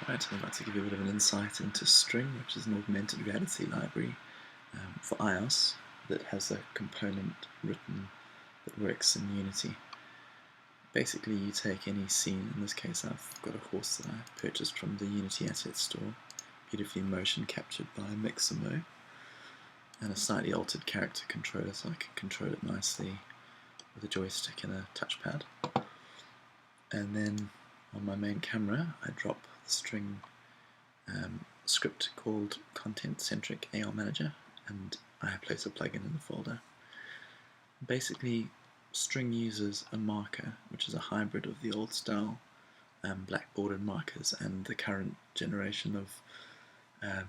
Right, I'd like to give you a bit of an insight into String, which is an augmented reality library for iOS that has a component written that works in Unity. Basically, you take any scene. In this case, I've got a horse that I purchased from the Unity Asset Store, beautifully motion captured by Mixamo, and a slightly altered character controller so I can control it nicely with a joystick and a touchpad. And then on my main camera, I drop the String script called Content-Centric AR Manager, and I place a plugin in the folder. Basically, String uses a marker, which is a hybrid of the old style black bordered markers and the current generation of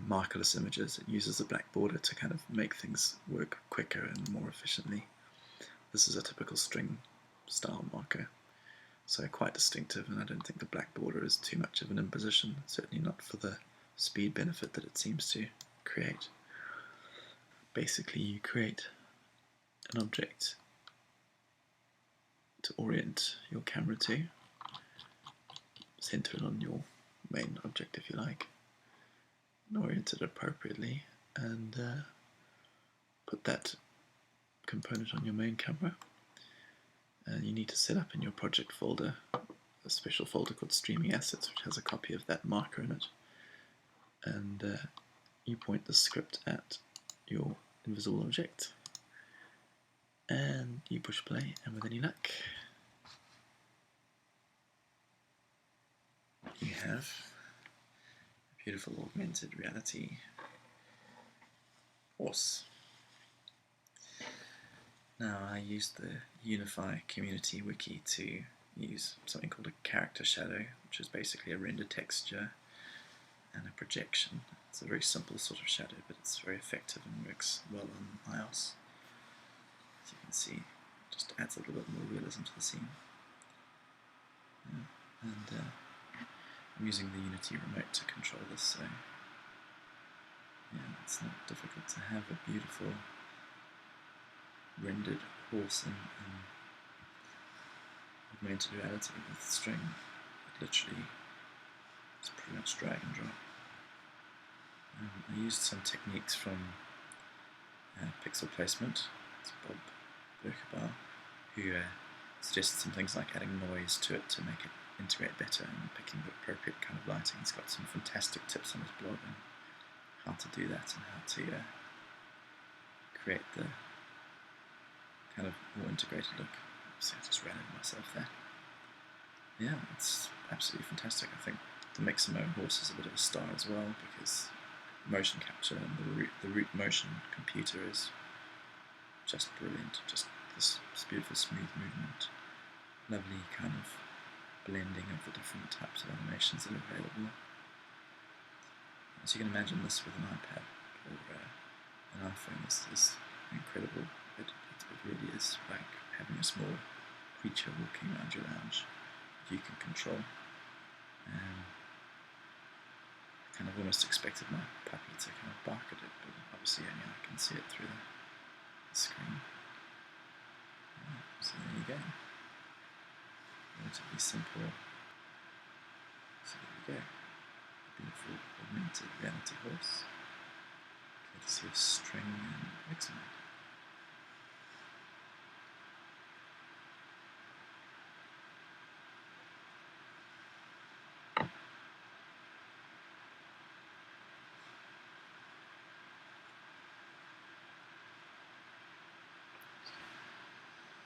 markerless images. It uses a black border to kind of make things work quicker and more efficiently. This is a typical String style marker, so quite distinctive, and I don't think the black border is too much of an imposition, certainly not for the speed benefit that it seems to create. Basically, you create an object to orient your camera to, center it on your main object if you like, and orient it appropriately, and put that component on your main camera. And you need to set up in your project folder a special folder called Streaming Assets, which has a copy of that marker in it. And you point the script at your invisible object, and you push play, and with any luck, you have a beautiful augmented reality horse. Now, I used the Unify community wiki to use something called a character shadow, which is basically a render texture and a projection. It's a very simple sort of shadow, but it's very effective and works well on iOS. As you can see, it just adds a little bit more realism to the scene. And I'm using the Unity remote to control this, so yeah, it's not difficult to have a beautiful rendered horse in augmented reality with String. It literally is pretty much drag and drop. I used some techniques from pixel placement. It's Bob Berkebaugh, who suggested some things like adding noise to it to make it integrate better and picking the appropriate kind of lighting. He's got some fantastic tips on his blog on how to do that and how to create the kind of more integrated look. So I just ran into myself there. Yeah, it's absolutely fantastic. I think the Mixamo horse is a bit of a star as well, because motion capture and the root motion computer is just brilliant. Just this beautiful smooth movement, lovely kind of blending of the different types of animations that are available. As you can imagine, this with an iPad or an iPhone is incredible. It really is like having a small creature walking around your lounge that you can control. I kind of almost expected my puppy to kind of bark at it, but obviously only I can see it through the screen. So there you go. Relatively simple. So there you go. Beautiful augmented reality horse. Courtesy of String and Mixamo.